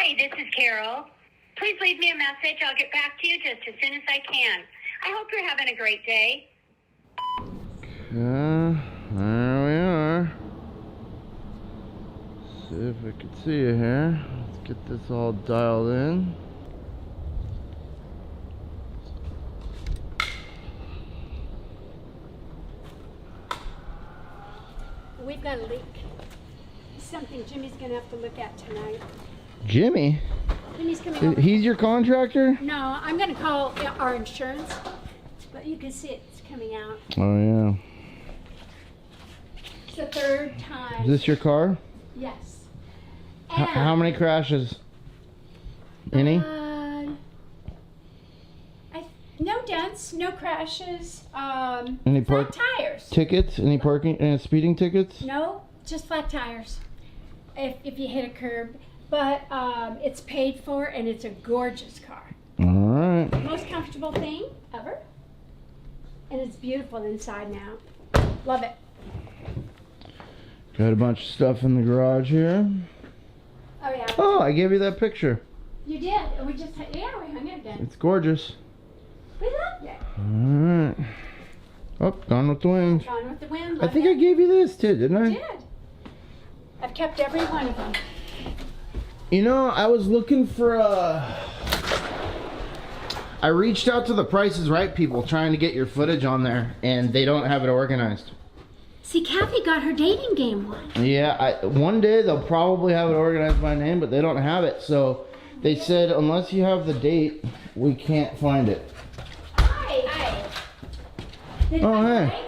Hi, this is Carol. Please leave me a message. I'll get back to you just as soon as I can. I hope you're having a great day. There we are. See if I can see you here. Let's get this all dialed in. We've got a leak. Something Jimmy's gonna have to look at tonight. Jimmy? Jimmy's coming over. He's your contractor? No, I'm gonna call our insurance, but you can see it's coming out. Oh yeah. It's the third time. Is this your car? Yes. How many crashes? Any? No dents, no crashes. Any flat tires. Tickets? Any parking? Any speeding tickets? No, just flat tires. If you hit a curb, but it's paid for and it's a gorgeous car. All right. Most comfortable thing ever, and it's beautiful inside now. Love it. Got a bunch of stuff in the garage here. Oh yeah. Oh, I gave you that picture. You did. We just we hung it again. It's gorgeous. We loved it. Alright. Oh, Gone with the Wind. Gone with the Wind. I think I gave you this too, didn't I? You did. I've kept every one of them. You know, I was looking for I reached out to the Price is Right people trying to get your footage on there, and they don't have it organized. See, Kathy got her dating game one. Yeah, one day they'll probably have it organized by name, but they don't have it. So they said unless you have the date, we can't find it. Hi. Oh, hey.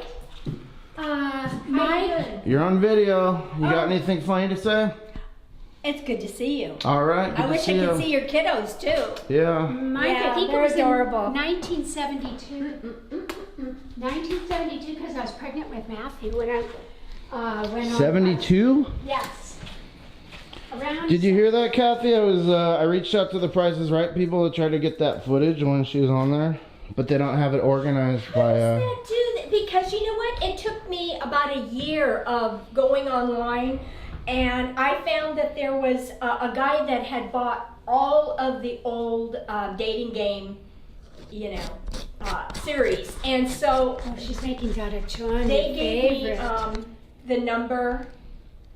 Mike. You're on video. You got anything funny to say? It's good to see you. All right. I wish I could see your kiddos too. Yeah. Mike, Yeah, I think it they're was adorable. in 1972. 1972, because I was pregnant with Matthew when I went on. 72? Yes. Around. Did you hear that, Kathy? I reached out to the Price is Right people to try to get that footage when she was on there, but they don't have it organized by. Because you know what? It took me about a year of going online, and I found that there was a guy that had bought all of the old dating game, series, and so Oh, she's making Dada Chon. they gave me favorite. the number,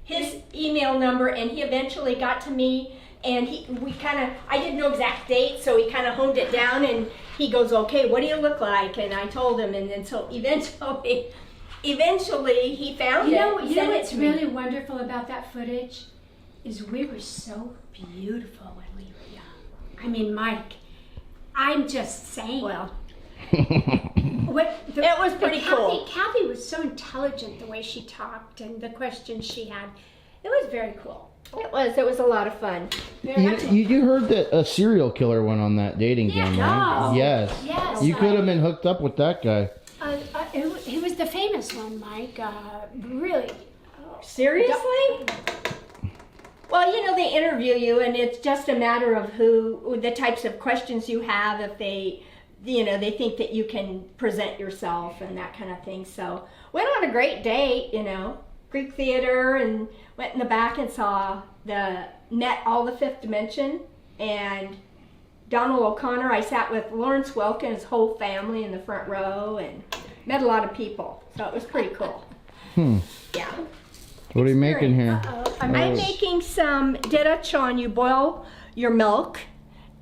his email number, and he eventually got to me, and I didn't know exact date, so he kind of honed it down, and he goes, okay, what do you look like? And I told him, and then so eventually he found it. You know He sent it what's to me. really wonderful about that footage is we were so beautiful when we were young. I mean, Mike, I'm just saying. Well, It was pretty cool. Kathy was so intelligent the way she talked and the questions she had. It was very cool. it was a lot of fun. You heard that a serial killer went on that dating game, right? no. Yes. Yes. You could have been hooked up with that guy. He was the famous one, Mike. Really. Seriously? Well, they interview you, and it's just a matter of the types of questions you have, if they think that you can present yourself and that kind of thing. So went on a great date, Greek theater, and went in the back and saw all the Fifth Dimension, and Donald O'Connor. I sat with Lawrence Welk and his whole family in the front row, and met a lot of people. So it was pretty cool. Yeah. What are you making here? I'm making some dedachon. You boil your milk,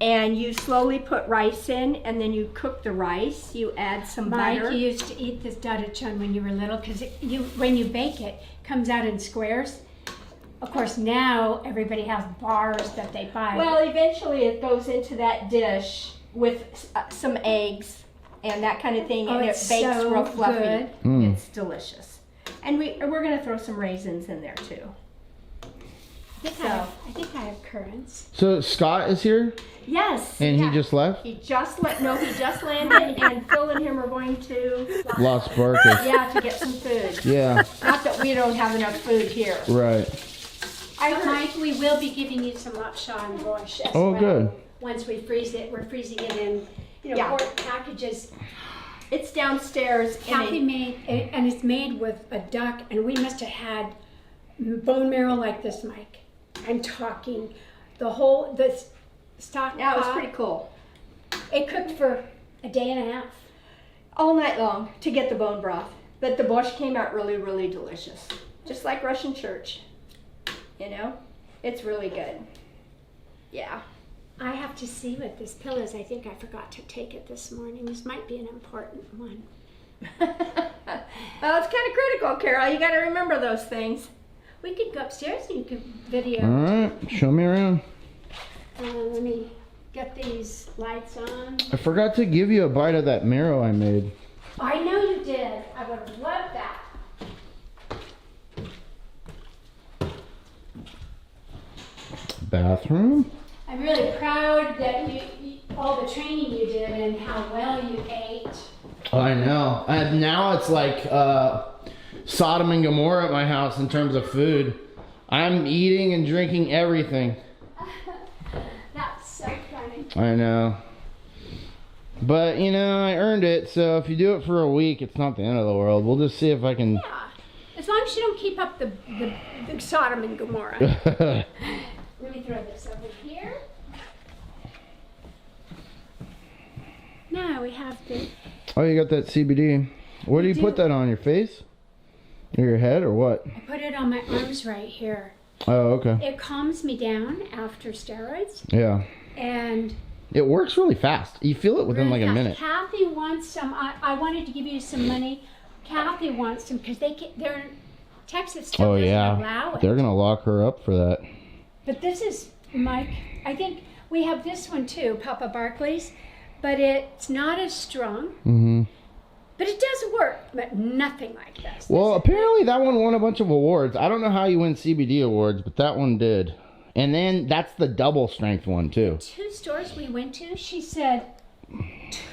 and you slowly put rice in, and then you cook the rice. You add some Mike, butter. you used to eat this Dada Chun when you were little because when you bake it, comes out in squares. Of course, now everybody has bars that they buy. Well, eventually it goes into that dish with some eggs and that kind of thing, and it it's bakes so real fluffy. good. It's delicious. And we're going to throw some raisins in there too. I think I have currants. So Scott is here, Yes. and he just left. He just landed, and Phil and him are going to Las Barcas. to get some food. Yeah. Not that we don't have enough food here. Right. Mike, we will be giving you some lapsha and gosh as Oh, well. good. Once we freeze it, we're freezing it in, Yeah. quart packages. It's downstairs. Kathy made, and it's made with a duck, and we must have had bone marrow like this, Mike. I'm talking the stock Yeah, it was pot. pretty cool. It cooked for a day and a half. All night long to get the bone broth. But the borscht came out really, really delicious. Just like Russian church. You know? It's really good. Yeah. I have to see what this pill is. I think I forgot to take it this morning. This might be an important one. Well, it's kind of critical, Carol. You got to remember those things. We could go upstairs and you could video. All right, show me around. Let me get these lights on. I forgot to give you a bite of that marrow I made. I know you did. I would have loved that. Bathroom? I'm really proud that all the training you did and how well you ate. I know. And now it's like Sodom and Gomorrah at my house in terms of food. I'm eating and drinking everything. That's so funny. I know. But, you know, I earned it, so if you do it for a week, it's not the end of the world. We'll just see if I can... Yeah. As long as you don't keep up the Sodom and Gomorrah. Let me throw this over here. Now we have the... Oh, you got that CBD. Where do you put that on? Your face? Or your head, or what? I put it on my arms right here. Oh, okay. It calms me down after steroids. Yeah. And... It works really fast. You feel it within really like a fast. minute. Kathy wants some. I wanted to give you some money. Kathy wants some because they're Texas still doesn't allow it. They're gonna lock her up for that. But this is Mike. I think we have this one too, Papa Barkley's, but it's not as strong. Mm-hmm. But it does work, but nothing like this. Well, apparently that one won a bunch of awards. I don't know how you win CBD awards, but that one did. And then that's the double strength one too. 2 stores we went to, she said,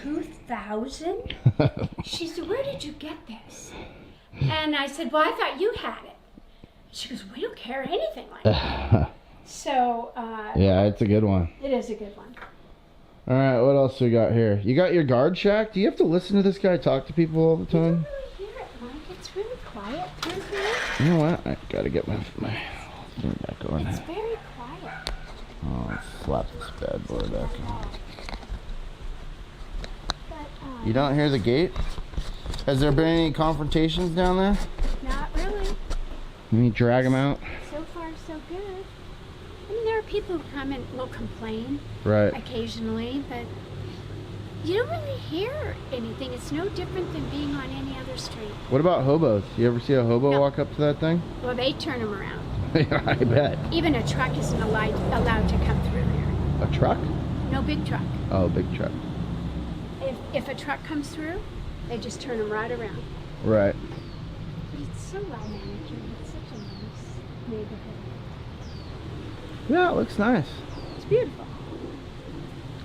2,000? She said, where did you get this? And I said, well, I thought you had it. She goes, we don't carry anything like that. So, yeah, it's a good one. it is a good one. All right, what else we got here? You got your guard shack? Do you have to listen to this guy talk to people all the You don't time? really hear it, Mike. It's really quiet through here. You know what? I gotta get my thing back on. It's very quiet. Oh, let's slap this bad boy back on. But, You don't hear the gate? Has there been any confrontations down there? not really. Let me drag them out. So far, so good. I mean, there are people who come and will complain Right. occasionally, but you don't really hear anything. It's no different than being on any other street. What about hobos? You ever see a hobo No. walk up to that thing? Well, they turn them around. I bet. Even a truck isn't allowed to come through here. A truck? No big truck. Oh, big truck. If a truck comes through, they just turn them right around. Right. But it's so well managed. It's such a nice neighborhood. Yeah, it looks nice. It's beautiful.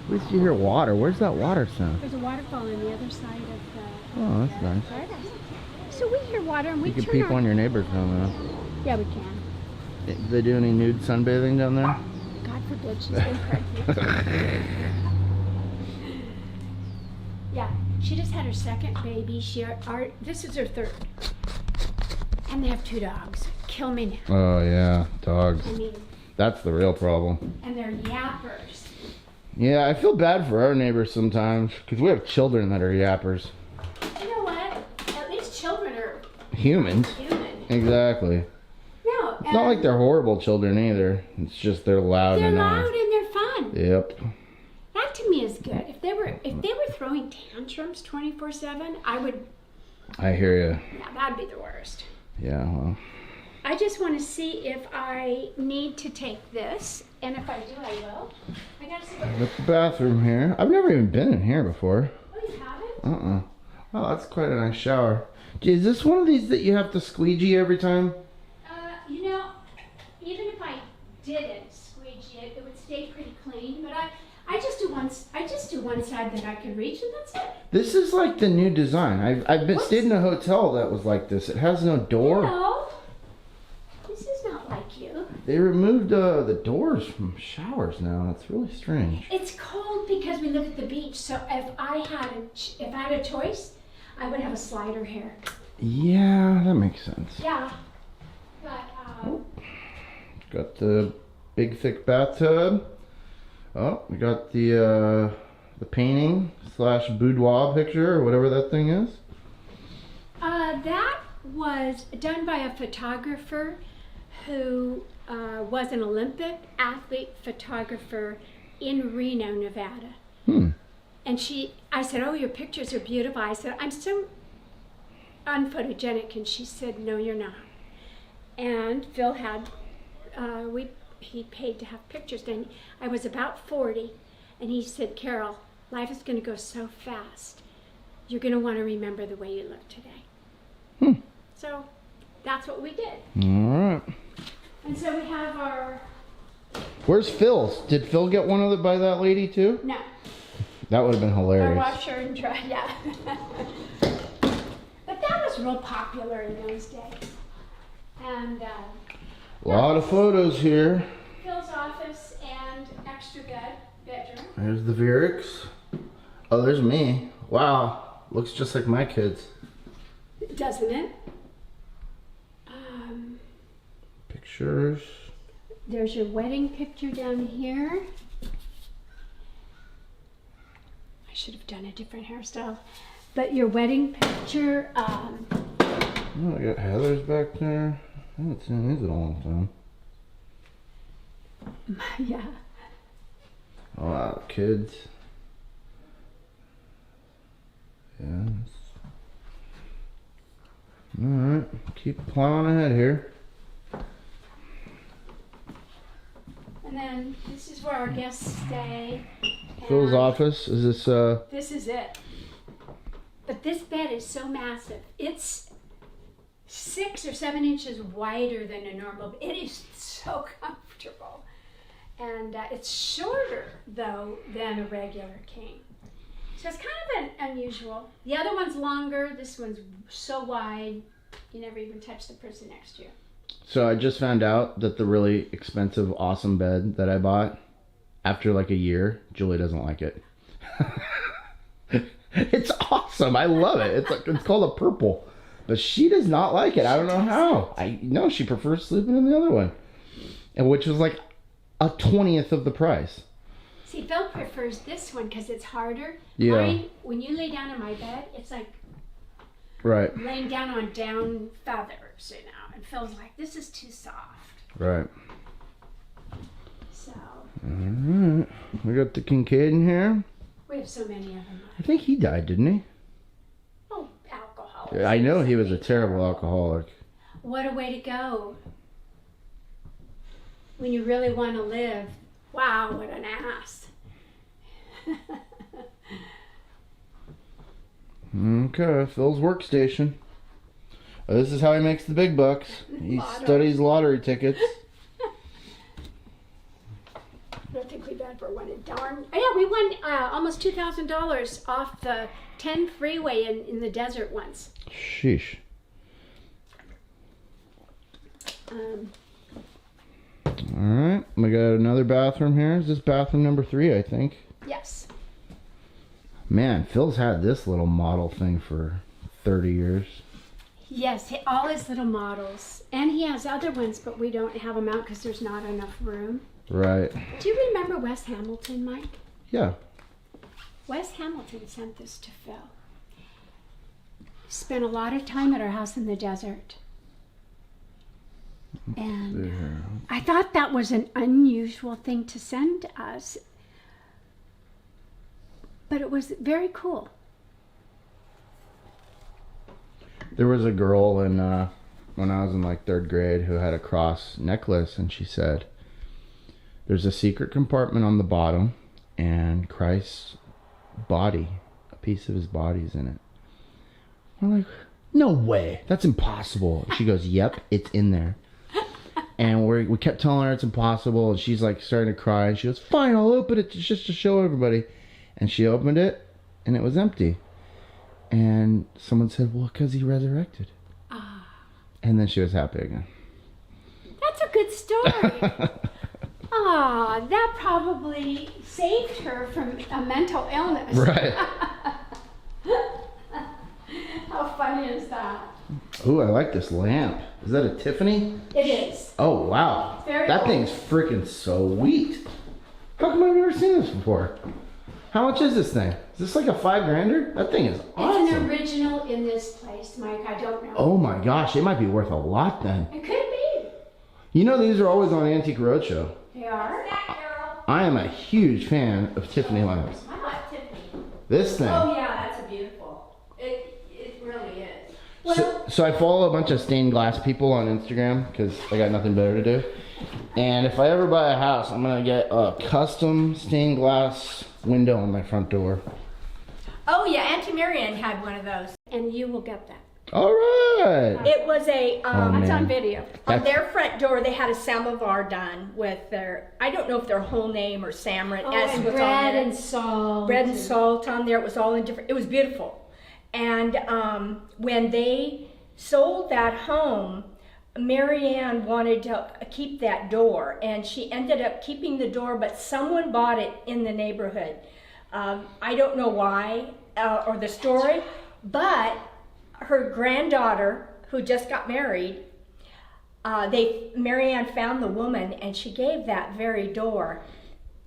At least you hear water. Where's that water sound? There's a waterfall on the other side of the. Oh, that's nice. paradise. So we hear water and we You can turn peep our... on your neighbor's home Yeah, we can. now. Do they do any nude sunbathing down there? God forbid she's been pregnant. Yeah, she just had her second baby. This is her third. And they have 2 dogs. Kill me now. Oh, yeah. Dogs. I mean, That's the real problem. and they're yappers. Yeah, I feel bad for our neighbors sometimes because we have children that are yappers. You know what? At least children are Humans. human. Exactly. No, It's not like they're horrible children either. It's just they're loud they're and loud annoying. and they're fun. Yep. That to me is good. If they were throwing tantrums 24/7, I would. I hear you. Yeah, that'd be the worst. Yeah, well. I just want to see if I need to take this, and if I do, I will. I gotta see what. Got the bathroom here. I've never even been in here before. Oh, you haven't? Oh, that's quite a nice shower. Gee, is this one of these that you have to squeegee every time? You know, even if I didn't squeegee it, it would stay pretty clean. But I just do one. I just do one side that I can reach, and that's it. This is like the new design. I've been What's- stayed in a hotel that was like this. It has no door. No, this is not like you. They removed the doors from showers now. That's really strange. It's cold because we live at the beach. So if I had a choice, I would have a slider here. Yeah, that makes sense. Yeah, but Got the big thick bathtub. Oh, we got the painting / boudoir picture or whatever that thing is. That was done by a photographer who was an Olympic athlete photographer in Reno, Nevada. And I said, "Oh, your pictures are beautiful." I said, "I'm so unphotogenic," and she said, "No, you're not." And Phil had, he paid to have pictures done. I was about 40, and he said, "Carol, life is going to go so fast. You're going to want to remember the way you look today." So that's what we did. All right. And so we have our... Where's Phil's? Did Phil get one of it by that lady too? No. That would have been Our hilarious. washer and dryer, yeah. But that was real popular in those days. And A lot of photos here. Phil's office and extra bedroom. There's the Vierix. Oh, there's me. Wow. Looks just like my kids. Doesn't it? Pictures. There's your wedding picture down here. I should have done a different hairstyle. But your wedding picture, Oh, I got Heather's back there. I haven't seen these in a long time. yeah. Oh, wow, kids. Yes. Alright, keep plowing ahead here. And then this is where our guests stay. Phil's And office. Is this this is it. But this bed is so massive. It's 6 or 7 inches wider than a normal bed. It is so comfortable. And it's shorter, though, than a regular king. So it's kind of unusual. The other one's longer. This one's so wide, you never even touch the person next to you. So I just found out that the really expensive, awesome bed that I bought, after like a year, Julie doesn't like it. It's awesome. I love it. It's called a purple. But she does not like it. I don't know how. I know she prefers sleeping in the other one. And which was like a 20th of the price. See, Phil prefers this one because it's harder. Yeah. Mine, when you lay down in my bed, it's like Right. laying down on down feathers, you know. And Phil's like, this is too soft. Right. So Alright. We got the Kincaid in here. we have so many of them. I think he died, didn't he? Oh, alcohol. I know he was a terrible alcoholic. What a way to go. When you really want to live. Wow, what an ass. Okay, Phil's workstation. This is how he makes the big bucks. He Lotto. studies lottery tickets. I don't think we've ever won a darn. Oh, yeah, we won almost $2,000 off the 10 freeway in the desert once. Sheesh. Alright, we got another bathroom here. Is this bathroom number 3, I think? Yes. Man, Phil's had this little model thing for 30 years. Yes, all his little models. And he has other ones, but we don't have them out because there's not enough room. Right. Do you remember Wes Hamilton, Mike? Yeah. Wes Hamilton sent this to Phil. Spent a lot of time at our house in the desert. And I thought that was an unusual thing to send us. But it was very cool. There was a girl in when I was in like 3rd grade who had a cross necklace, and she said, there's a secret compartment on the bottom, and Christ's body, a piece of his body's in it. We're like, no way, that's impossible. She goes, yep, it's in there. And we kept telling her it's impossible, and she's like starting to cry, and she goes, fine, I'll open it just to show everybody. And she opened it, and it was empty. And someone said, well, because he resurrected. Ah. And then she was happy again. That's a good story. Ah, that probably saved her from a mental illness. Right. How funny is that? Ooh, I like this lamp. Is that a Tiffany? It is. Oh, wow. Very That old. thing's freaking sweet. How come I've never seen this before? How much is this thing? Is this like a $5,000? That thing is It's awesome. an original in this place, Mike. I don't know. Oh my gosh, it might be worth a lot then. It could be. You know these are always on Antique Roadshow. They are. I am a huge fan of Tiffany lamps. I like Tiffany. This thing. Oh yeah, that's a beautiful. It really is. So I follow a bunch of stained glass people on Instagram because I got nothing better to do. And if I ever buy a house, I'm gonna get a custom stained glass window on my front door. Oh yeah, Auntie Marianne had one of those. And you will get that. All right. It was a Oh, That's man. on video. on That's- their front door. They had a samovar done with their, I don't know if their whole name or Samrit S and was on bread there. and salt. Bread and salt on there. It was all in different. It was beautiful. And when they sold that home, Marianne wanted to keep that door, and she ended up keeping the door, but someone bought it in the neighborhood. I don't know why or the story, but her granddaughter, who just got married, Marianne found the woman, and she gave that very door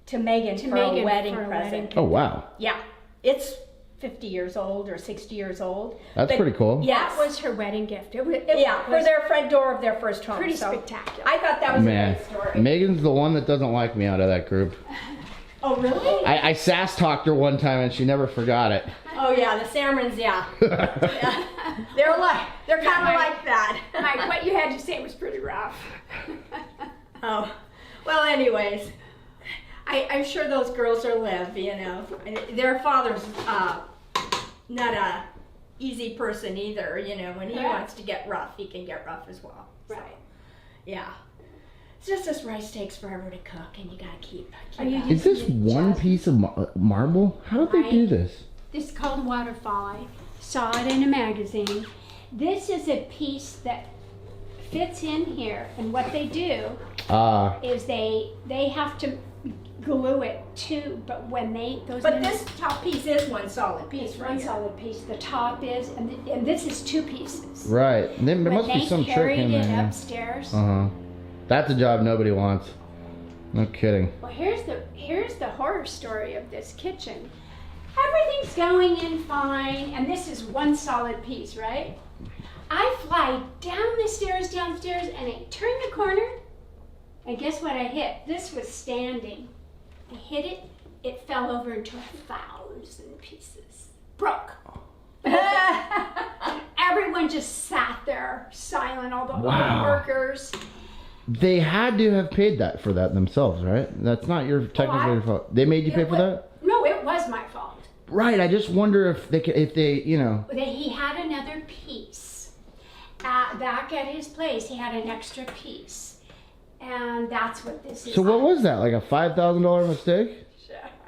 to Megan for Megan a wedding for a present. wedding. Oh wow, Yeah, it's 50 years old or 60 years old. that's But- pretty cool. Yes. That was her wedding gift. It was, For their front door of their first home. pretty So spectacular. I thought that was Man, a great story. Megan's the one that doesn't like me out of that group. Oh, really? I sass talked her one time and she never forgot it. Oh, yeah, the Samrons, yeah. Yeah. They're kind of like that. Mike, what you had to say was pretty rough. Oh, well, anyways, I'm sure those girls are live, you know. Their father's not a easy person either, you know. When he Right. wants to get rough, he can get rough as well. So, Right. yeah. It's just this rice takes forever to cook, and you gotta keep Are you up. Is this one piece of marble? How did they do this? This is called Waterfall. I saw it in a magazine. This is a piece that fits in here, and what they do is they have to glue it too. But when But this top piece is one solid piece, it's right? one here. solid piece. The top is, and this is two pieces. Right. There When must be they some trick carried in it there. upstairs. That's a job nobody wants. No kidding. Well, here's the horror story of this kitchen. Everything's going in fine, and this is one solid piece, right? I fly downstairs, and I turn the corner, and guess what I hit? This was standing. I hit it, it fell over into 1,000 pieces. Broke. Everyone just sat there, silent, all the Wow. workers. They had to have paid that for that themselves, right? That's not your technically your fault. They made you pay for that? No, it was my fault. Right. I just wonder if they you know. He had another piece. Back at his place, he had an extra piece. And that's what this is. So what was that? Like a $5,000 mistake?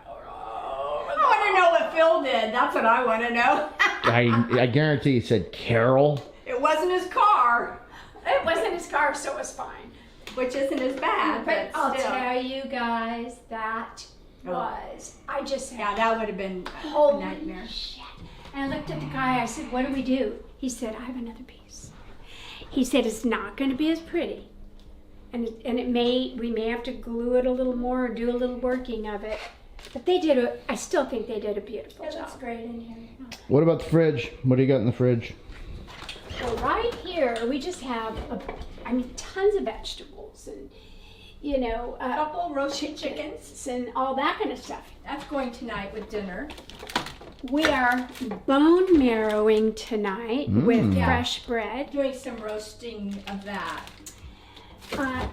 I want to know what Phil did. That's what I want to know. I guarantee he said Carol. It wasn't his car, It wasn't his car, so it was fine. which isn't as bad, But but I'll still. tell you guys, that was, I just said, Yeah, that would have been a holy nightmare. shit. And I looked at the guy, I said, what do we do? He said, I have another piece. He said, it's not going to be as pretty. And we may have to glue it a little more or do a little working of it. But I still think they did a beautiful It job. looks great in here. What about the fridge? What do you got in the fridge? So right here, we just have, tons of vegetables and, A couple roasted chickens. and all that kind of stuff. That's going tonight with dinner. We are bone marrowing tonight with Yeah. fresh bread. Doing some roasting of that.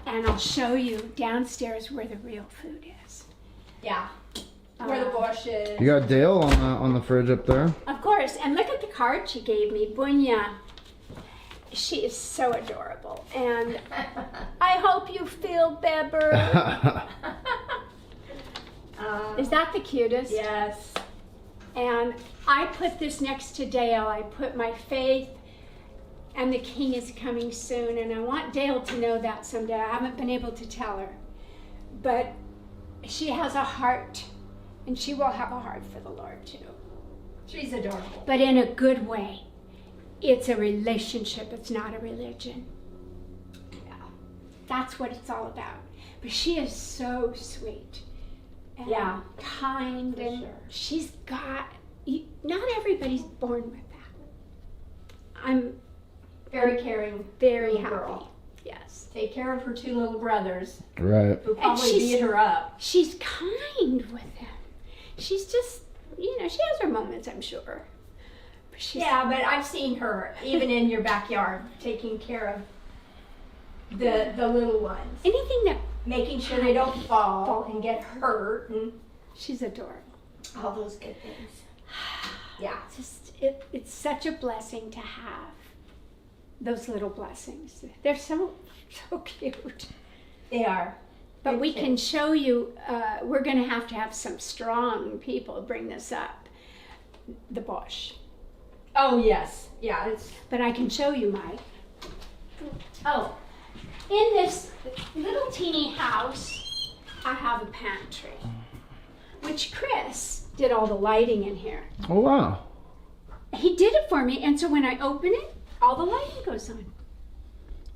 And I'll show you downstairs where the real food is. Yeah. Where the bush is. You got Dale on the fridge up there. Of course, and look at the card she gave me, Bunya. She is so adorable, and I hope you feel better. Is that the cutest? Yes. And I put this next to Dale. I put my faith, and the king is coming soon, and I want Dale to know that someday. I haven't been able to tell her, but she has a heart, and she will have a heart for the Lord too. She's adorable. But in a good way. It's a relationship, it's not a religion. that's what it's all about. But she is so sweet and Yeah, kind, for and sure. she's got. Not everybody's born with that. I'm Very caring. very little happy. girl. Yes. Take care of her 2 little brothers Right. who probably she's- beat her up. She's kind with them. She's just, she has her moments, I'm sure. But she's, Yeah, but I've seen her even in your backyard taking care of the little ones, anything that, making sure they don't fall and get hurt and she's adorable. all those good things. Yeah. It's such a blessing to have those little blessings. They're so cute. They are. But Good we kids. can show you, we're going to have some strong people bring this up. The bush. Oh yes. Yeah. It's. But I can show you, Mike. Oh. In this little teeny house, I have a pantry, which Chris did all the lighting in here. Oh wow. He did it for me, and so when I open it, all the lighting goes on.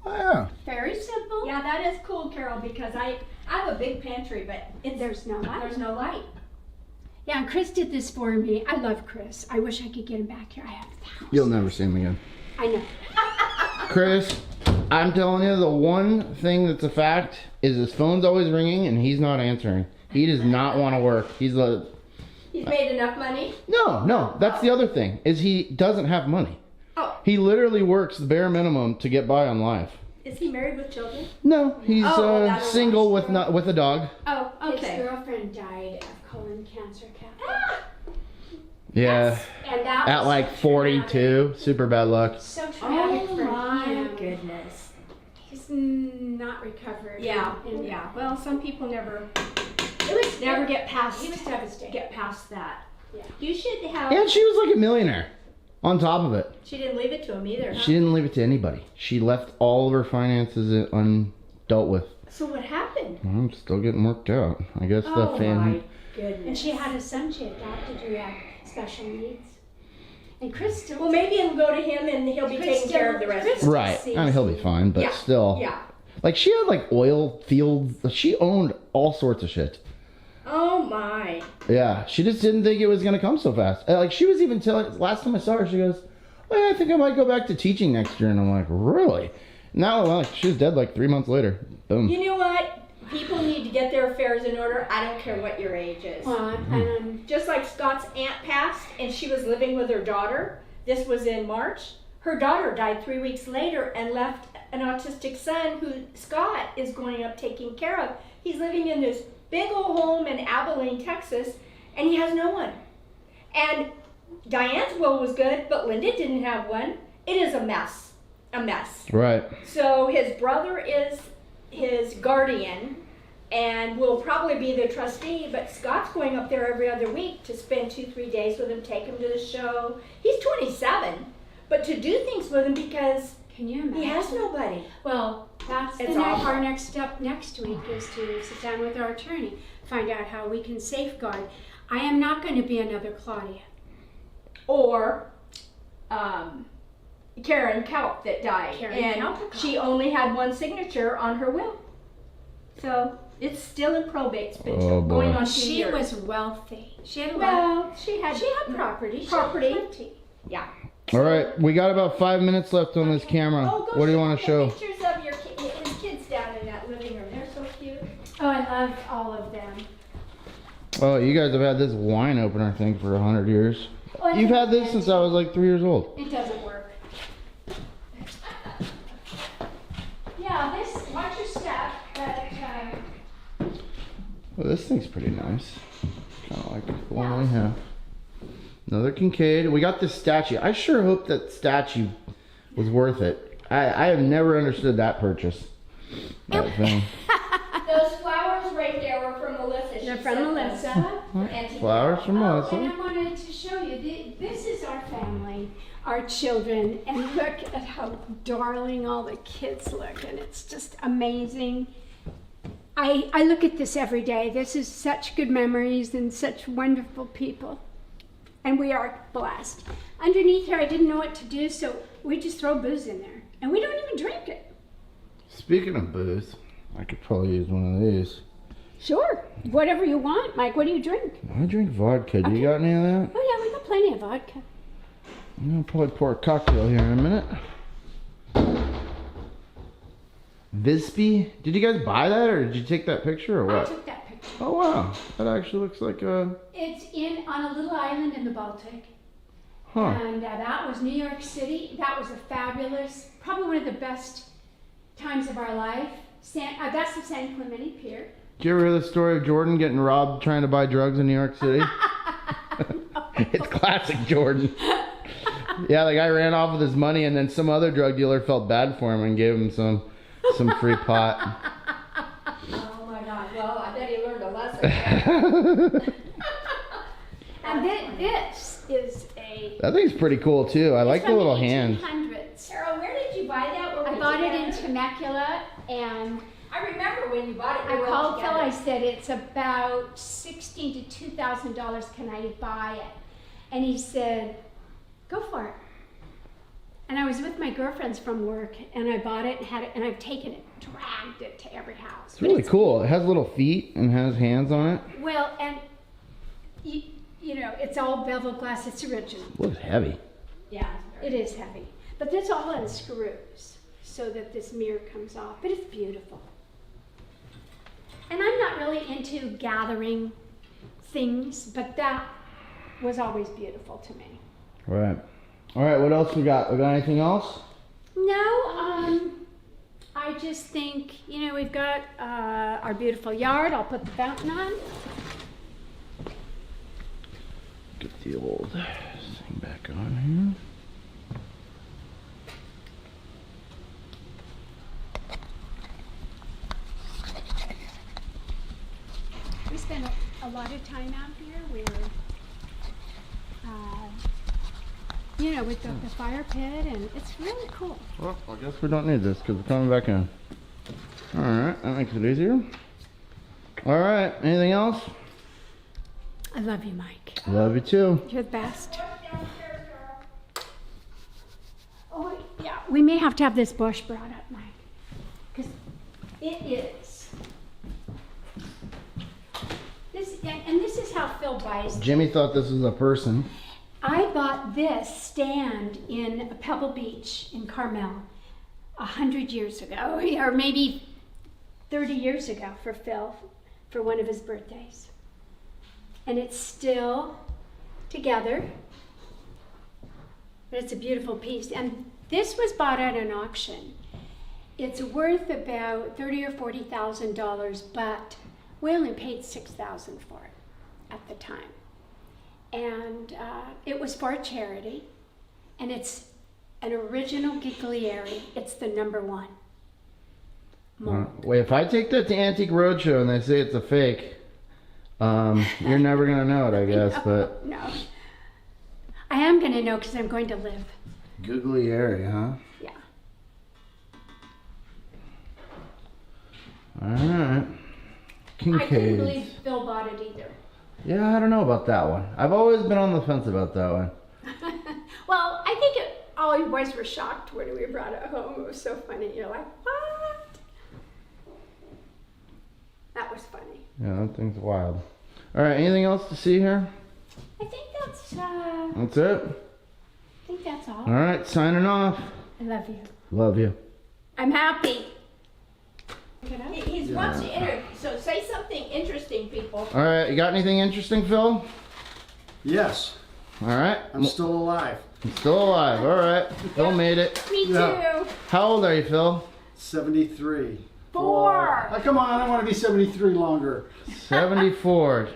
Oh yeah. Very simple. Yeah, that is cool, Carol, because I have a big pantry, but There's no light. there's no light. Yeah, and Chris did this for me. I love Chris. I wish I could get him back here. I have thousands. You'll never see him again. I know. Chris, I'm telling you, the one thing that's a fact is his phone's always ringing and he's not answering. He does not want to work. He's like, He's made enough money. no, that's the other thing, is he doesn't have money. Oh. He literally works the bare minimum to get by on life. Is he married with children? No, he's Oh, that's single nice. with a dog. Oh, okay. His girlfriend died of colon cancer, Kathy. Ah, Yeah, And that at was like so 42. Super bad luck. So traumatic oh for my him. goodness. He's not recovered. Yeah, And yeah. Well, some people never It was get past He was devastated. get past that. Yeah. You should have. And she was like a millionaire on top of it. She didn't leave it to him either. Huh? She didn't leave it to anybody. She left all of her finances undealt with. So what happened? I'm still getting worked out. I guess Oh the my family. goodness. And she had a son she adopted who had special needs. And Chris still. Well, maybe it'll go to him and he'll be Chris taking care of the rest. Chris- of it. Right. I mean, he'll be fine, but Yeah. still. Yeah. Like, she had, like, oil fields. She owned all sorts of shit. Oh my. Yeah. She just didn't think it was going to come so fast. Like, she was even telling... Last time I saw her, she goes, oh, yeah, I think I might go back to teaching next year. And I'm like, really? Now, like, she was dead, like, 3 months later. Boom. You know what? People need to get their affairs in order. I don't care what your age is. Just like Scott's aunt passed and she was living with her daughter. This was in March. Her daughter died 3 weeks later and left an autistic son who Scott is going up taking care of. He's living in this big old home in Abilene, Texas, and he has no one. And Diane's will was good, but Linda didn't have one. It is a mess. A mess. Right. So his brother is his guardian and will probably be the trustee, but Scott's going up there every other week to spend 2-3 days with him, take him to the show. He's 27, but to do things with him because Can you imagine? he has nobody. Well, that's It's the next, awful. our next step next week is to sit down with our attorney, find out how we can safeguard. I am not going to be another Claudia. Or Karen Kelp that died. Karen and Kelp. she only had one signature on her will. So it's still in probate. It's been Oh, boy. going on 2 She years. was wealthy. She had a lot. well, she had Property. Property. She had plenty. Yeah. All right. We got about 5 minutes left on this camera. Oh, go What do you check want the to show? Pictures of your his kids down in that living room. They're so cute. Oh, I love all of them. Oh, you guys have had this wine opener thing for 100 years. Oh, You've had this since I was like 3 years old. It doesn't work. Yeah, this. Watch your step. But Well, this thing's pretty nice. Kind of like the one we have. Another Kincaid. We got this statue. I sure hope that statue was worth it. I have never understood that purchase. That thing. Those flowers right there were from Melissa. they're She from sent Melissa. them. Flowers from Oh, Melissa. and I wanted to show you. This is our family, our children, and look at how darling all the kids look, and it's just amazing. I look at this every day. This is such good memories and such wonderful people, and we are blessed. Underneath here, I didn't know what to do, so we just throw booze in there, and we don't even drink it. Speaking of booze, I could probably use one of these. Sure. Whatever you want, Mike. What do you drink? I drink vodka. Do you got any of that? Oh, yeah, we got plenty of vodka. I'm gonna probably pour a cocktail here in a minute. Visby? Did you guys buy that or did you take that picture or I what? took that picture. Oh wow, that actually looks like a... It's on a little island in the Baltic. Huh. And that was New York City. That was a fabulous, probably one of the best times of our life. That's the San Clemente Pier. Did you ever hear the story of Jordan getting robbed trying to buy drugs in New York City? It's classic Jordan. Yeah, the guy ran off with his money and then some other drug dealer felt bad for him and gave him some free pot. Oh my God! Well, I bet he learned a lesson. And this is a That thing's pretty cool too. I like the little hands. 1800s. Carol, where did you buy that? Were I we bought it in together? Temecula, and I remember when you bought it. I we were all called Phil. together. I said it's about $1,600 to $2,000. Can I buy it? And he said, "Go for it." And I was with my girlfriends from work, and I bought it and had it, and I've taken it, dragged it to every house. It's really cool. It has little feet and has hands on it. Well, and you know, it's all beveled glass. It's original. It looks heavy. Yeah. It is heavy, but it's all unscrews so that this mirror comes off. But it's beautiful. And I'm not really into gathering things, but that was always beautiful to me. Right. All right, what else we got? We got anything else? No, I just think, you know, we've got our beautiful yard. I'll put the fountain on. Get the old thing back on We spend a lot of time out here. We're, you know, with the fire pit, and it's really cool. here. Well, I guess we don't need this because we're coming back in. All right, that makes it easier. All right, anything else? I love you, Mike. Love you too. You're the best. Oh, yeah. We may have to have this bush brought up, Mike. Because it is. And this is how Phil buys. Jimmy thought this was a person. I bought this stand in Pebble Beach in Carmel 100 years ago, or maybe 30 years ago for Phil, for one of his birthdays. And it's still together, but it's a beautiful piece. And this was bought at an auction. It's worth about $30,000 or $40,000, but we only paid $6,000 for it at the time. And it was for a charity, and it's an original Giglieri. It's the #1. Wait, if I take that to Antique Roadshow and they say it's a fake, you're never gonna know it, I guess. But No. I am going to know because I'm going to live. Giglieri, huh? Yeah. All right. I couldn't Kincaid. believe Phil bought it either. Yeah, I don't know about that one. I've always been on the fence about that one. Well, I think all you boys were shocked when we brought it home. It was so funny. You're like, what? That was funny. Yeah, that thing's wild. All right, anything else to see here? I think that's all. All right, signing off. I love you. Love you. I'm happy. He wants to interview, so say something interesting, people. All right, you got anything interesting, Phil? Yes, All right. I'm still alive. I'm still alive. All right. Phil made it. Me Yeah. too. How old are you, Phil? 73. 4. Oh, come on, I want to be 73 longer. 74.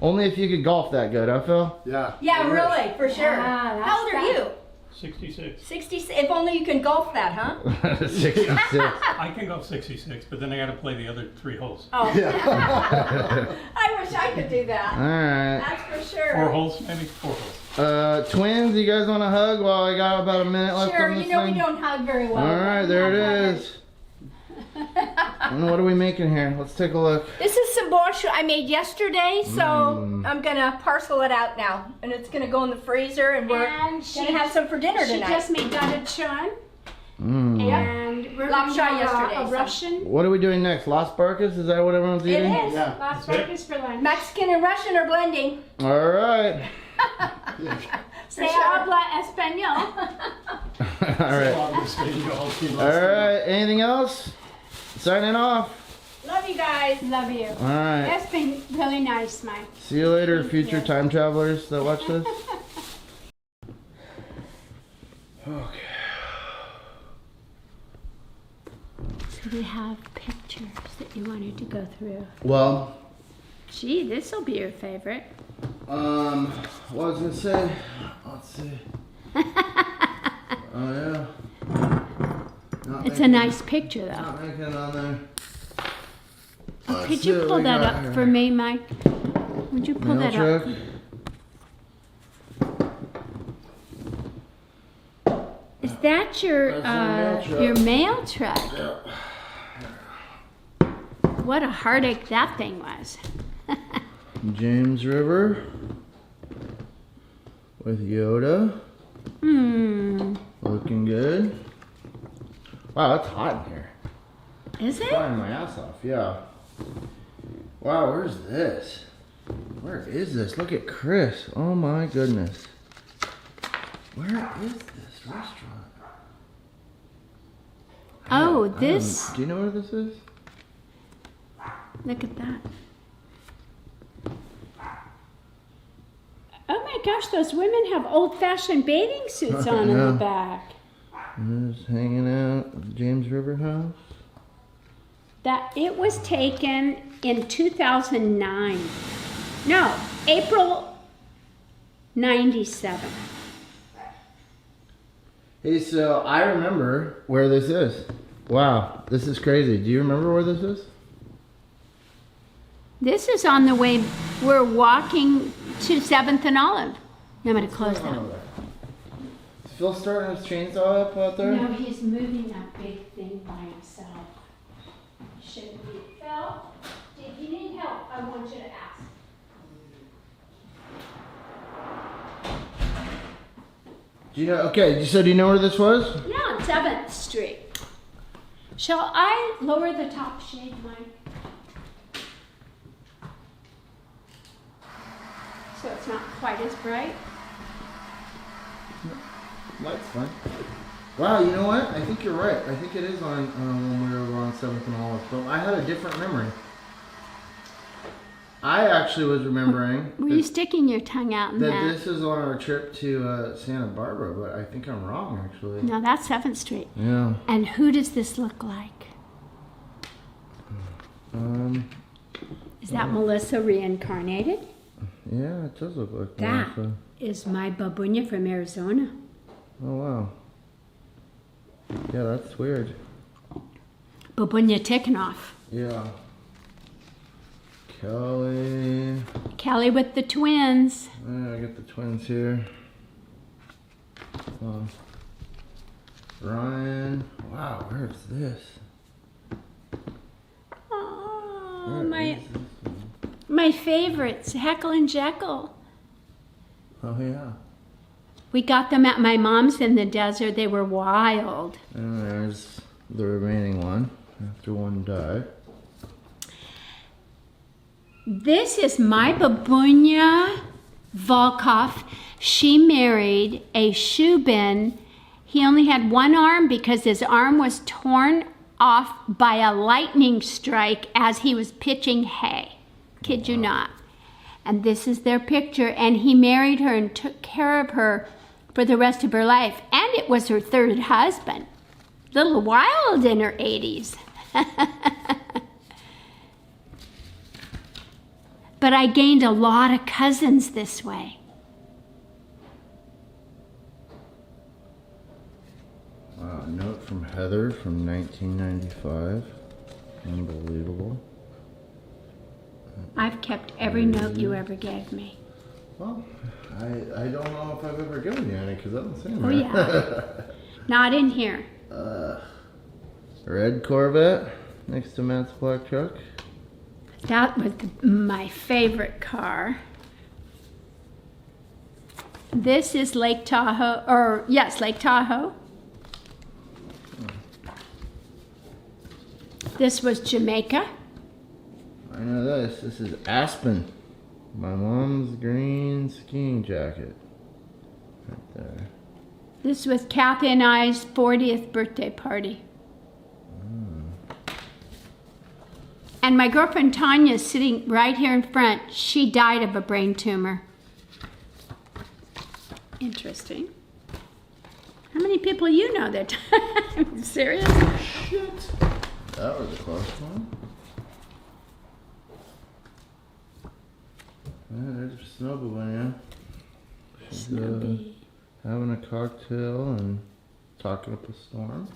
Only if you could golf that good, huh, Phil? Yeah. Yeah, I wish. really, for sure. Yeah, that's How old are you? 66. 66. If only you can golf that, huh? 66. I can go 66, but then I got to play the other 3 holes. Oh. I wish I could do that. All right. That's for sure. 4 holes, maybe 4 holes. Twins, you guys want to hug while I got about a minute left Sure, on this you know thing? we don't hug very well. All right, there it is. And what are we making here? Let's take a look. This is some borscht I made yesterday, so I'm gonna parcel it out now, and it's gonna go in the freezer, and we're And she gonna have some for dinner She tonight. just made Dada Chun. And we're Lap going shot to yesterday, a so- Russian. What are we doing next? Las Barcas? Is that what everyone's It eating? is. Yeah. Last That's it. breakfast for lunch. Mexican and Russian are blending. All right. Se habla español. All right. All right. Anything else? Signing off. Love you guys. Love you. All right. It's been really nice, Mike. See you later, future time travelers that watch this. Okay. So we have pictures that you wanted to go through. Well, Gee, this will be your favorite. what I was gonna say. Let's see. Oh yeah. Not It's a making- nice picture, though. Not making it on there. Let's Could see you what pull we that got up here. for me, Mike? Would you pull Mail that truck. up? Is that That's my mail truck. your mail truck? What a heartache that thing was. James River with Yoda. Looking good. Wow, it's hot in here. Is it? Flying my ass off, yeah. Wow, where's this? Where is this? Look at Chris. Oh my goodness. Where is this restaurant? Oh, I don't- this. Do you know where this is? Look at that. Oh my gosh, those women have old-fashioned bathing suits on in Yeah. the back. Just hanging out at the James River house. That it was taken in 2009. No, April 97. Hey, so I remember where this is. Wow, this is crazy. Do you remember where this is? This is on the way. We're walking to 7th and Olive. I'm going to close that. Is Phil starting his chainsaw up out there? No, he's moving that big thing by himself. Shouldn't be. Phil, if you need help, I want you to ask. Do you know? Okay, so do you know where this was? Yeah, on 7th Street. Shall I lower the top shade, Mike? So it's not quite as bright? Light's fine. Wow, you know what? I think you're right. I think it is on when we were on 7th and Olive. But I had a different memory. I actually was remembering Were you sticking your tongue out in that that? this is on our trip to Santa Barbara, but I think I'm wrong, actually. No, that's 7th Street. Yeah. And who does this look like? Is that Melissa reincarnated? Yeah, it does look like That Melissa. is my babunya from Arizona. Oh, wow. Yeah, that's weird. Babunya Tikhonov. Yeah. Kelly. Kelly with the twins. I got the twins here. Ryan. Wow, where's this? Oh, Where is this? my favorites, Heckle and Jekyll. Oh, yeah. We got them at my mom's in the desert. They were wild. And there's the remaining one after one died. This is my babunya Volkov. She married a Shubin. He only had one arm because his arm was torn off by a lightning strike as he was pitching hay. Kid you not. And this is their picture. And he married her and took care of her for the rest of her life. And it was her third husband. Little wild in her 80s. But I gained a lot of cousins this way. Wow, a note from Heather from 1995. Unbelievable. I've kept every note you ever gave me. Well, I don't know if I've ever given you any because I don't see them. Oh, yeah. Not in here. Red Corvette next to Matt's black truck. That was my favorite car. This is Lake Tahoe, or yes, Lake Tahoe. This was Jamaica. I know this. This is Aspen. My mom's green skiing jacket. Right there. This was Kathy and I's 40th birthday party. And my girlfriend Tanya is sitting right here in front. She died of a brain tumor. Interesting. How many people you know that? Serious? Shit. That was a close one. Yeah, there's Snowball Bunny. She's Snowbee. having a cocktail and talking up a storm.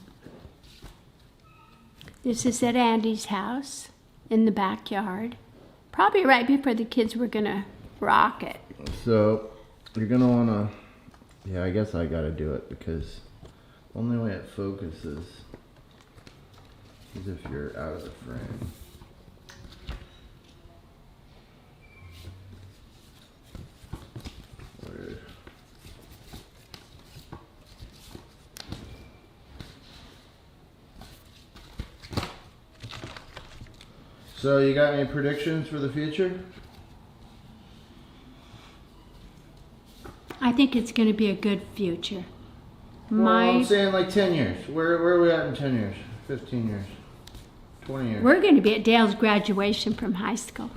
This is at Andy's house in the backyard. Probably right before the kids were gonna rock it. So you're gonna wanna, yeah, I guess I gotta do it because the only way it focuses is if you're out of the frame. Weird. So you got any predictions for the future? I think it's gonna be a good future. Well, I'm saying like 10 years. Where are we at in 10 years? 15 years? 20 years? We're gonna be at Dale's graduation from high school.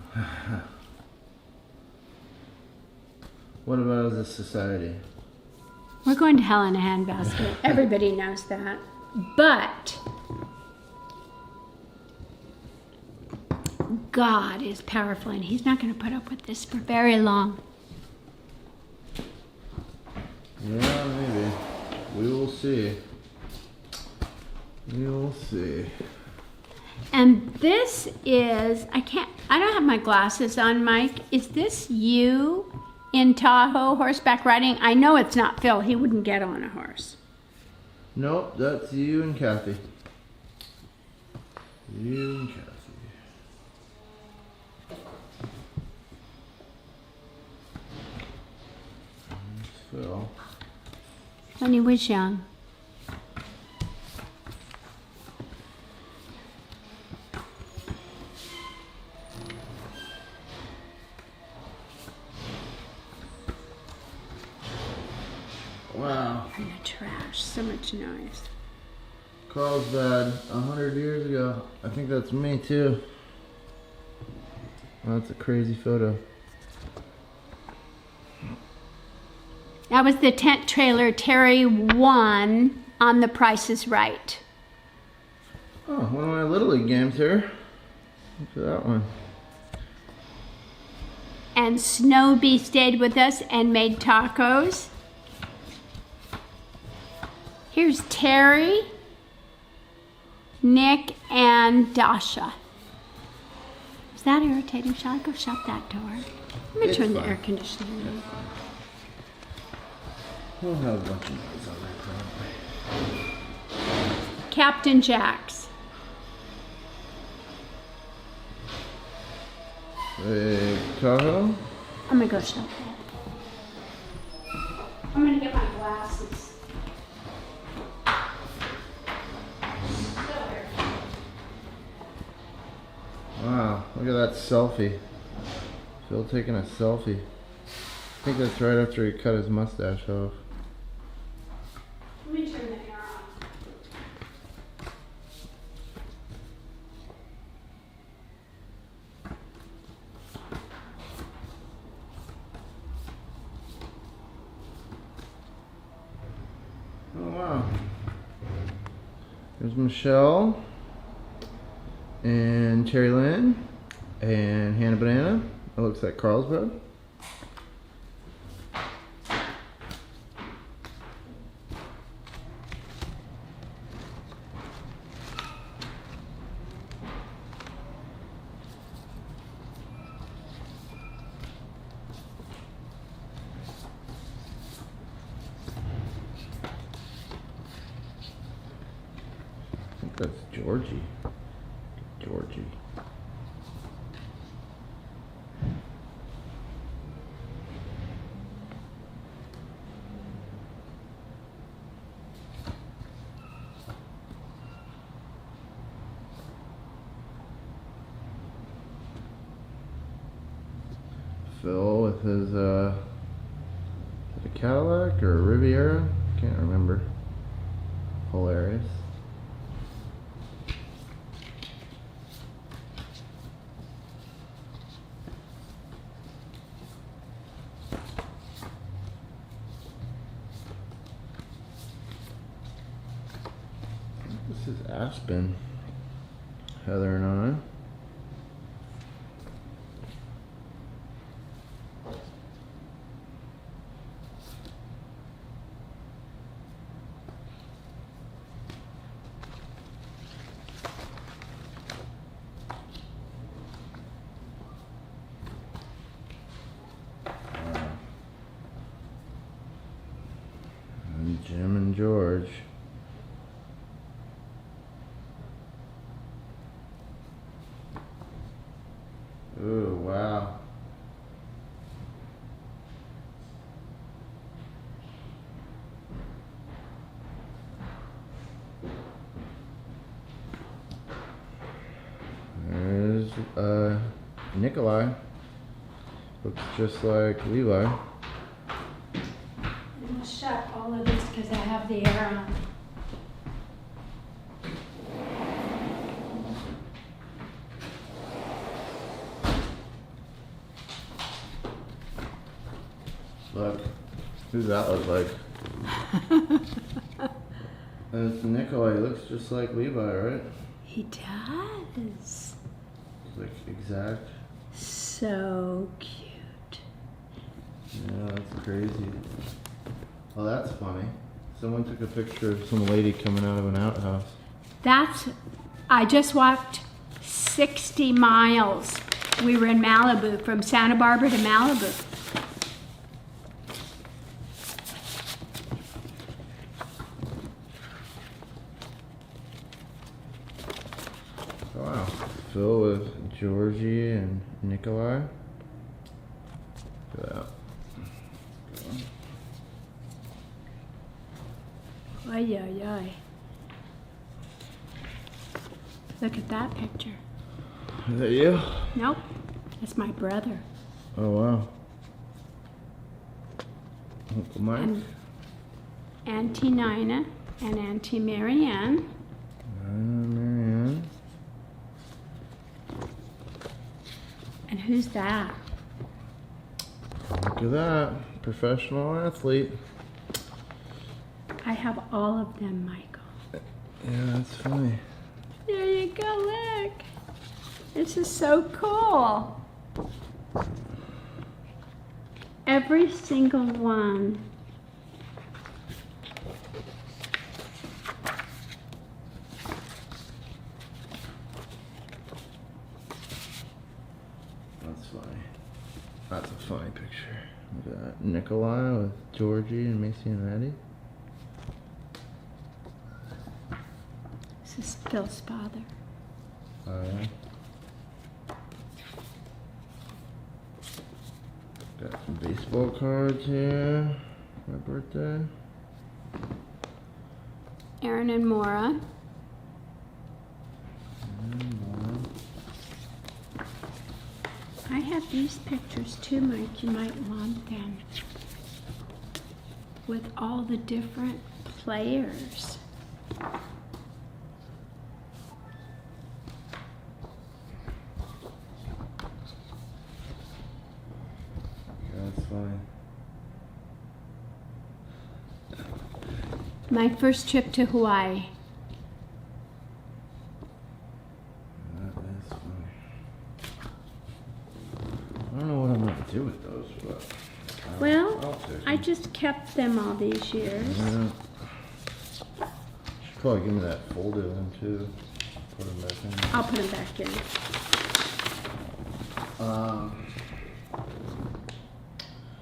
What about as a society? We're going to hell in a handbasket. Everybody knows that. But God is powerful and he's not going to put up with this for very long. Yeah, maybe. We will see. We will see. And this is, I don't have my glasses on, Mike. Is this you in Tahoe horseback riding? I know it's not Phil. He wouldn't get on a horse. Nope, that's you and Kathy. You and Kathy. That's Phil. When he was young. Wow. In the trash. So much noise. Carlsbad, 100 years ago. I think that's me too. Wow, that's a crazy photo. That was the tent trailer Terry won on The Price is Right. Oh, one of my Little League games here. Look at that one. And Snowbee stayed with us and made tacos. Here's Terry, Nick, and Dasha. Is that irritating? Shall I go shut that door? Let me It's turn the fine. air conditioning on. We'll have a bunch of noise on there probably. Captain Jack's. Hey, Tahoe? I'm gonna go shut that. I'm gonna get my glasses. Wow, look at that selfie. Phil taking a selfie. I think that's right after he cut his mustache off. Let me turn the air on. Oh wow. There's Michelle and Terry Lynn and Hannah Banana. It looks like Carlsbad. I think that's Georgie. Georgie. Phil with his, is it a Cadillac or a Riviera? Can't remember. Hilarious. This is Aspen. Heather and I. And Jim and George. Ooh, wow. There's Nikolai. Looks just like Levi. I'm gonna shut all of this because I have the air on. Look, who's that look like? That's Nikolai. He looks just like Levi, right? He does. Like exact. So cute. Yeah, that's crazy. Oh, that's funny. Someone took a picture of some lady coming out of an outhouse. I just walked 60 miles. We were in Malibu, from Santa Barbara to Malibu. Wow. Phil with Georgie and Nikolai. Look at that. Ay, ay, ay. Look at that picture. Is that you? Nope, that's my brother. Oh, wow. Uncle Mike. And Auntie Nina and Auntie Marianne. Marianne. And who's that? Look at that. Professional athlete. I have all of them, Michael. Yeah, that's funny. There you go, look. This is so cool. Every single one. That's funny. That's a funny picture. Look at that. Nikolai with Georgie and Macy and Maddie. This is Phil's father. Yeah. Got some baseball cards here. My birthday. Aaron and Maura. I have these pictures too, Mike. You might want them. With all the different players. That's funny. My first trip to Hawaii. That is funny. I don't know what I'm gonna do with those, but I'll Well, take I them. just kept them all these years. Yeah. Should probably give me that folder then too. Put them back in. I'll put them back in.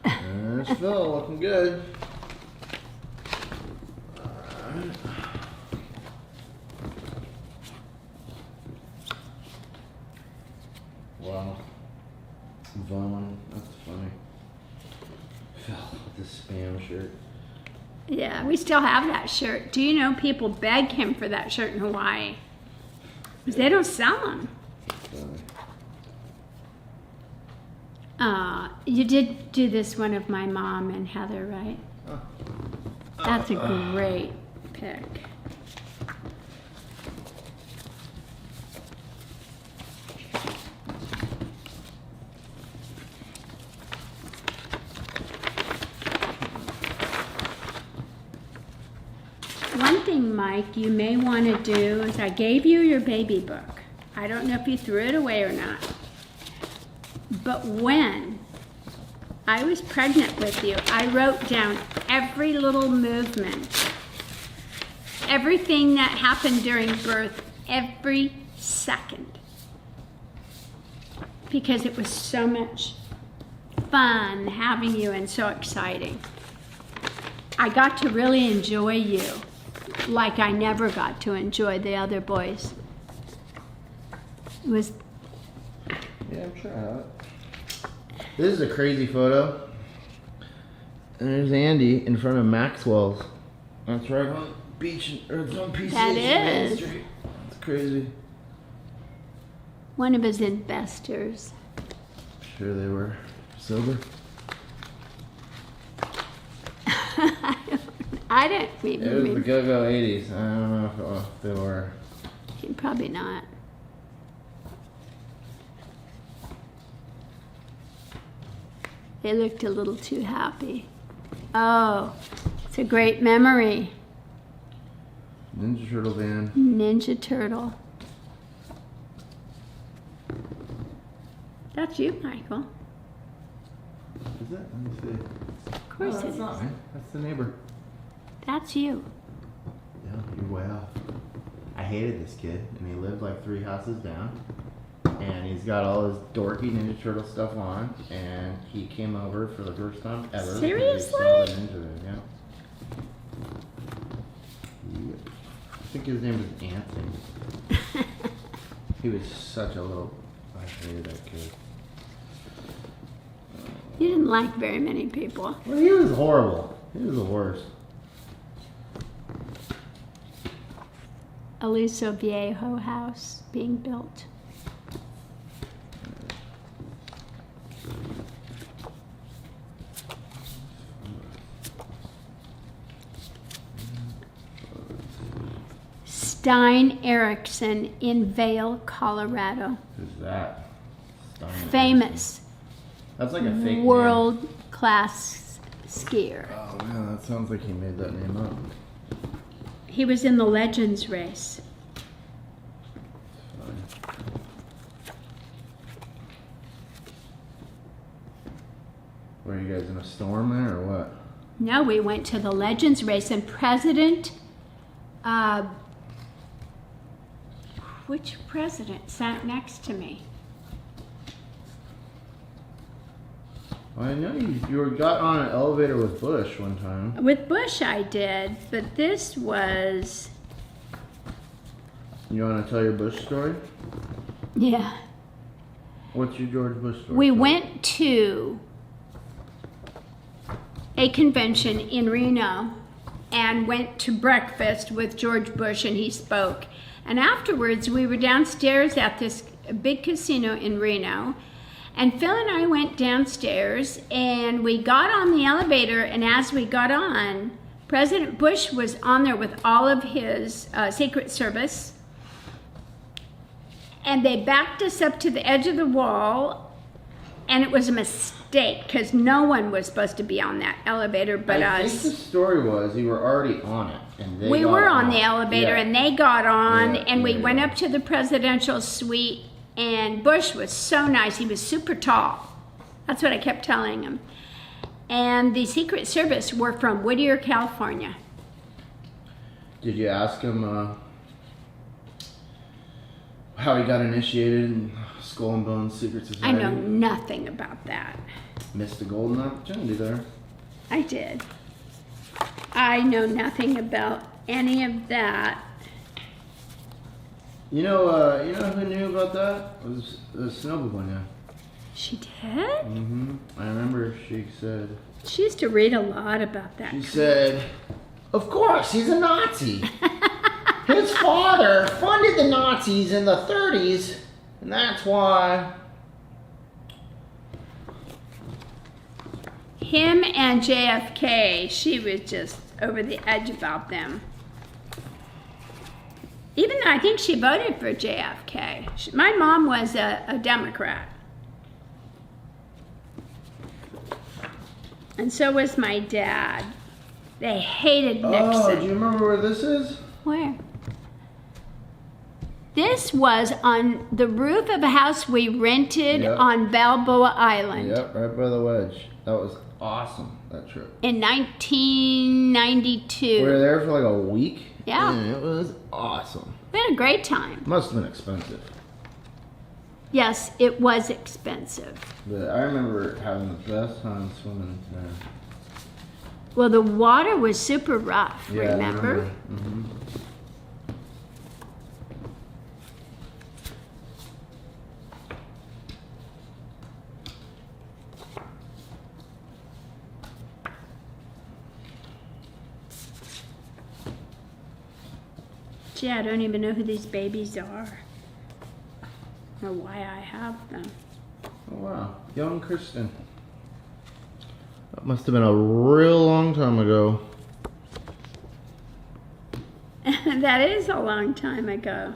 There's Phil, looking good. Alright. Wow. Vaughn, that's funny. Phil with the spam shirt. Yeah, we still have that shirt. Do you know people beg him for that shirt in Hawaii? Because they don't sell them. Funny. You did do this one of my mom and Heather, right? That's a great pick. One thing, Mike, you may want to do is I gave you your baby book. I don't know if you threw it away or not. But when I was pregnant with you, I wrote down every little movement, everything that happened during birth, every second. Because it was so much fun having you and so exciting. I got to really enjoy you like I never got to enjoy the other boys. It was. Yeah, I'm sure I have it. This is a crazy photo. And there's Andy in front of Maxwell's. That's right on beach, or it's on PCH That Main is. Street. That's crazy. One of his investors. Sure they were sober. I didn't even It was the read. go-go 80s. I don't know if they were. Probably not. They looked a little too happy. Oh, it's a great memory. Ninja Turtle band. Ninja Turtle. That's you, Michael. Is it? Let me see. Of course it That's is. not me. That's the neighbor. That's you. Yeah, you're way off. I hated this kid, and he lived like 3 houses down. And he's got all his dorky Ninja Turtle stuff on, and he came over for the first time ever. because he Seriously? saw the Ninja there, yeah. Yep. I think his name was Anthony. He was such a little. I hated that kid. You didn't like very many people. Well, he was horrible. He was the worst. Aliso Viejo house being built. Stein Erickson in Vail, Colorado. Who's that? Stein Famous That's like a fake name. world-class skier. Oh man, that sounds like he made that name up. He was in the Legends race. Were you guys in a storm there or what? No, we went to the Legends race, and which president sat next to me? Well, I know you got on an elevator with Bush one time. With Bush I did, but this was, You want to tell your Bush story? yeah. What's your George Bush story? We went to a convention in Reno and went to breakfast with George Bush, and he spoke. And afterwards, we were downstairs at this big casino in Reno, and Phil and I went downstairs, and we got on the elevator, and as we got on, President Bush was on there with all of his Secret Service, and they backed us up to the edge of the wall, and it was a mistake because no one was supposed to be on that elevator but I us. think the story was you were already on it, and they We got were on off. the elevator, Yeah. and they got on, Yeah, and we yeah, went yeah. up to the presidential suite, and Bush was so nice. He was super tall. That's what I kept telling him. And the Secret Service were from Whittier, California. Did you ask him how he got initiated in Skull and Bones Secret I Society? know nothing about that. Missed the golden opportunity there. I did. I know nothing about any of that. You know who knew about that? It was Snowball. She did? Mm-hmm. I remember she said. She used to read a lot about that. She said, "Of course, he's a Nazi. His father funded the Nazis in the 30s, and that's why." Him and JFK, she was just over the edge about them. Even though I think she voted for JFK. My mom was a Democrat. And so was my dad. They hated Nixon. Oh, do you remember where this is? Where? This was on the roof of a house we rented Yep. on Balboa Island Yep, right by the wedge. That was awesome, that trip. in 1992. We were there for like a week. Yeah. And it was awesome. We had a great time. Must have been expensive. Yes, it was expensive. But I remember having the best time swimming there. Well, the water was super rough, Yeah, I remember? Mhm. Gee, I don't even know who these babies are or why I have them. Oh wow, young Kristen. That must have been a real long time ago. That is a long time ago.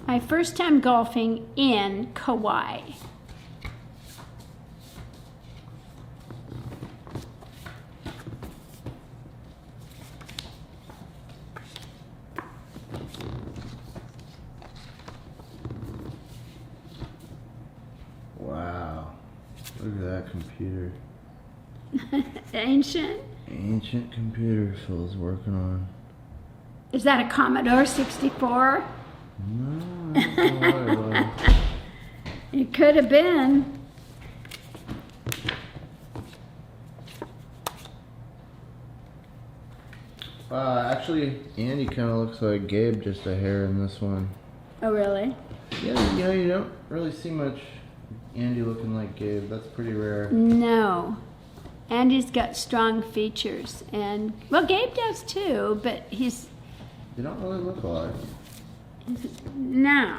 My first time golfing in Kauai. Wow, look at that computer. Ancient? Ancient computer Phil's working on. Is that a Commodore 64? No, I don't know what it was. It could have been. Actually, Andy kind of looks like Gabe, just a hair in this one. Oh, really? Yeah, you know, you don't really see much Andy looking like Gabe. That's pretty rare. No. Andy's got strong features. And, well, Gabe does too, but he's, They don't really look alike. no.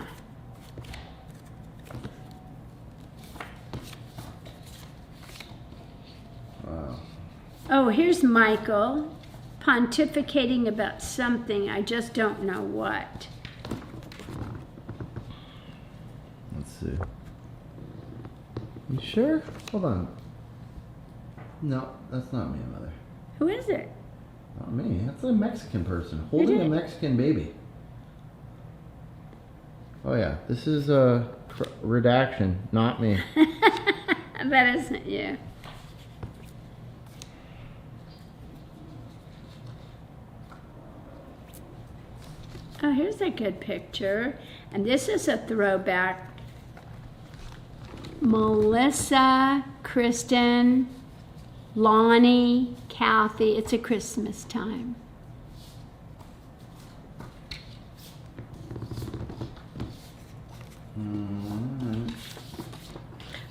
Wow. Oh, here's Michael pontificating about something. I just don't know what. Let's see. You sure? Hold on. No, that's not me, Mother. Who is it? Not me. That's a Mexican person holding a it? Mexican baby. Oh yeah, this is a redaction, not me. That isn't you. Oh, here's a good picture. And this is a throwback. Melissa, Kristen, Lonnie, Kathy. It's a Christmas time.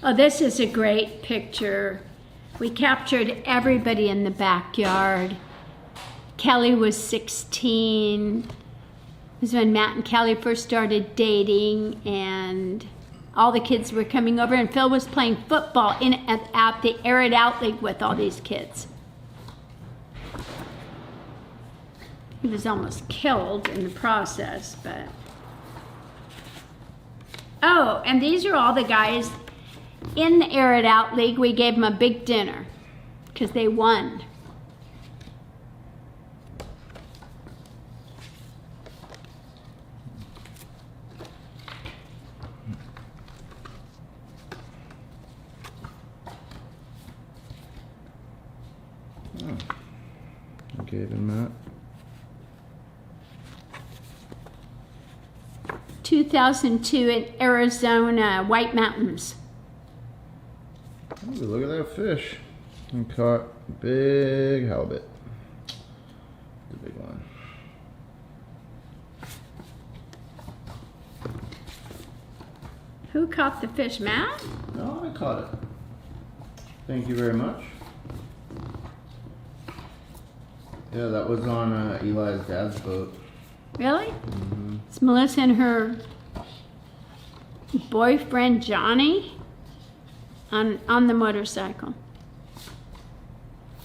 Oh, this is a great picture. We captured everybody in the backyard. Kelly was 16. It was when Matt and Kelly first started dating, and all the kids were coming over, and Phil was playing football at the Arid Out League with all these kids. He was almost killed in the process, but... Oh, and these are all the guys in the Arid Out League. We gave them a big dinner because they won. I gave him that. 2002 in Arizona, White Mountains. Ooh, look at that fish. I caught a big halibut. The big one. Who caught the fish, Matt? No, I caught it. Thank you very much. Yeah, that was on Eli's dad's boat. Really? It's Melissa and her boyfriend Johnny on the motorcycle.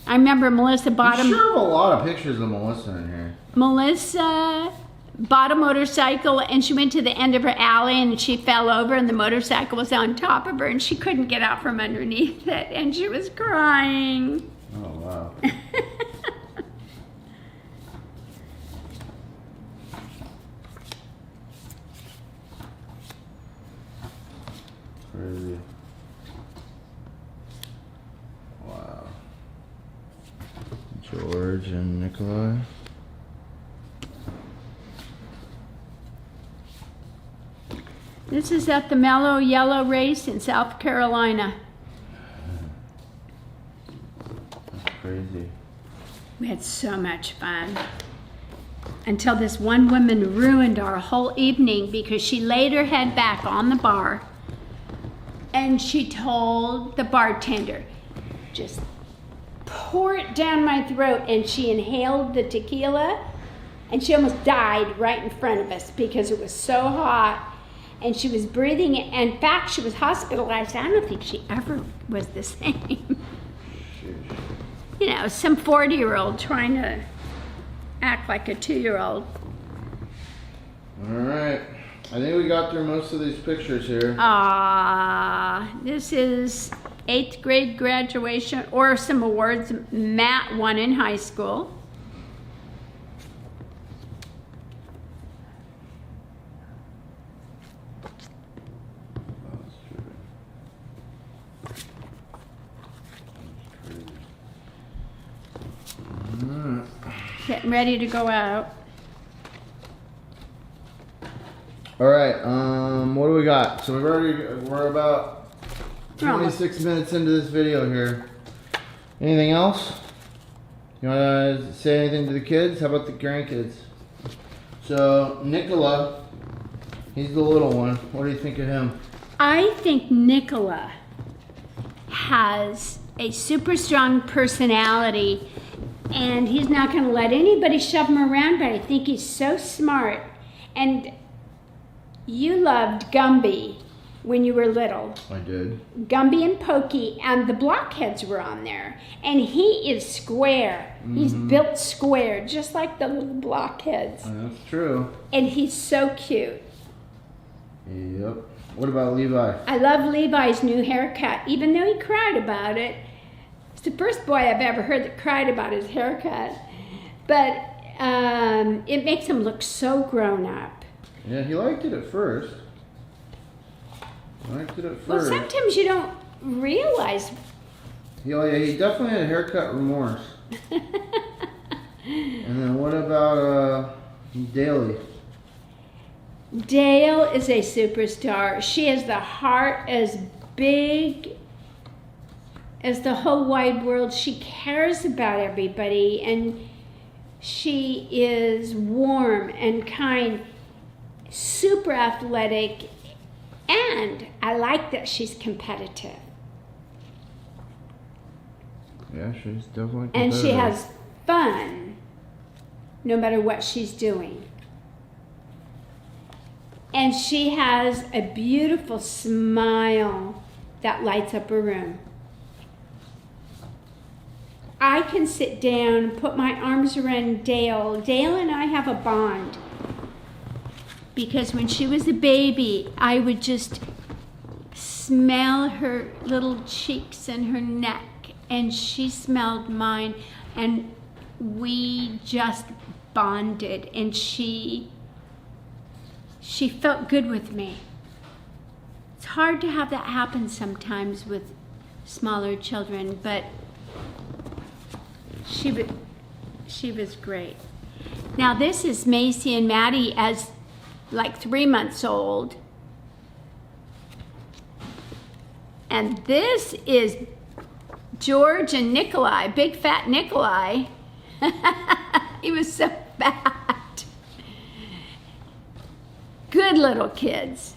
I remember Melissa bought You him. sure have a lot of pictures of Melissa in here. Melissa bought a motorcycle and she went to the end of her alley and she fell over and the motorcycle was on top of her and she couldn't get out from underneath it and she was crying. Oh, wow. Crazy. Wow. George and Nikolai. This is at the Mellow Yellow Race in South Carolina. That's crazy. We had so much fun. Until this one woman ruined our whole evening because she laid her head back on the bar and she told the bartender, just pour it down my throat, and she inhaled the tequila and she almost died right in front of us because it was so hot and she was breathing it. In fact, she was hospitalized. I don't think she ever was the same. You know, some 40-year-old trying to act like a 2-year-old. All right. I think we got through most of these pictures here. This is 8th grade graduation, or some awards Matt won in high school. Getting ready to go out. All right. What do we got? So we're about We're almost- 26 minutes into this video here. Anything else? You want to say anything to the kids? How about the grandkids? So Nicola, he's the little one. What do you think of him? I think Nicola has a super strong personality and he's not going to let anybody shove him around, but I think he's so smart. And you loved Gumby when you were little. I did. Gumby and Pokey, and the blockheads were on there. And he is square. He's built square, just like the little blockheads. That's true. And he's so cute. Yep. What about Levi? I love Levi's new haircut, even though he cried about it. It's the first boy I've ever heard that cried about his haircut. But it makes him look so grown up. Yeah, he liked it at first. Well, sometimes you don't realize. He definitely had haircut remorse. And then what about Daly? Dale is a superstar. She has the heart as big as the whole wide world. She cares about everybody, and she is warm and kind, super athletic, and I like that she's competitive. Yeah, she's definitely competitive. And she has fun no matter what she's doing. And she has a beautiful smile that lights up a room. I can sit down, put my arms around Dale. Dale and I have a bond. Because when she was a baby, I would just smell her little cheeks and her neck, and she smelled mine, and we just bonded, and she felt good with me. It's hard to have that happen sometimes with smaller children, but she was great. Now this is Macy and Maddie as like 3 months old. And this is George and Nikolai, big fat Nikolai. He was so fat. Good little kids.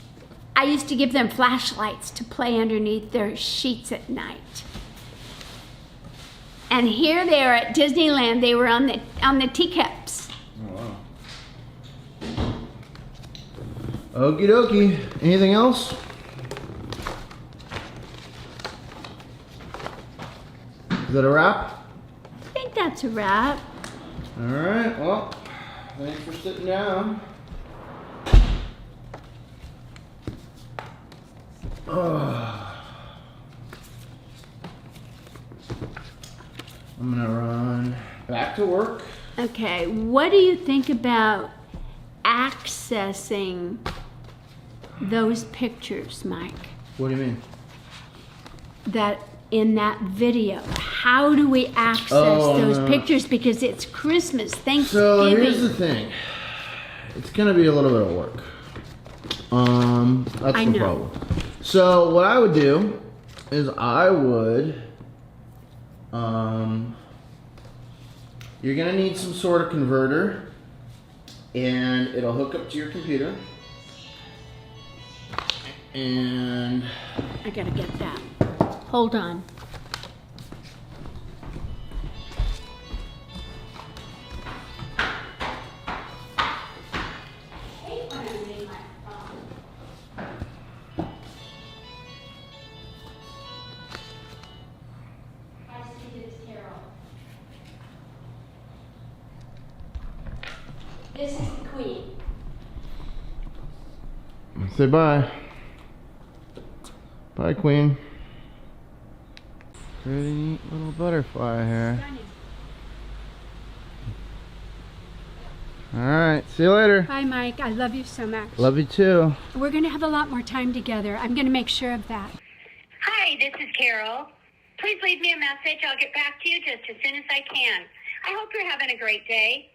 I used to give them flashlights to play underneath their sheets at night. And here they are at Disneyland. They were on the teacups. Oh, wow. Okie dokie. Anything else? Is that a wrap? I think that's a wrap. All right. Well, thanks for sitting down. I'm gonna run back to work. Okay, what do you think about accessing those pictures, Mike? What do you mean? That in that video, how do we access those pictures? Because it's Christmas, Thanksgiving. So here's the thing. It's gonna be a little bit of work. That's I the know. problem. So what I would do is I would, you're gonna need some sort of converter, and it'll hook up to your computer. And I gotta get that. Hold on. This is the Queen. say bye. Bye, Queen. Pretty neat little butterfly here. Alright, see you later. Bye, Mike. I love you so much. Love you too. We're going to have a lot more time together. I'm going to make sure of that. Hi, this is Carol. Please leave me a message. I'll get back to you just as soon as I can. I hope you're having a great day.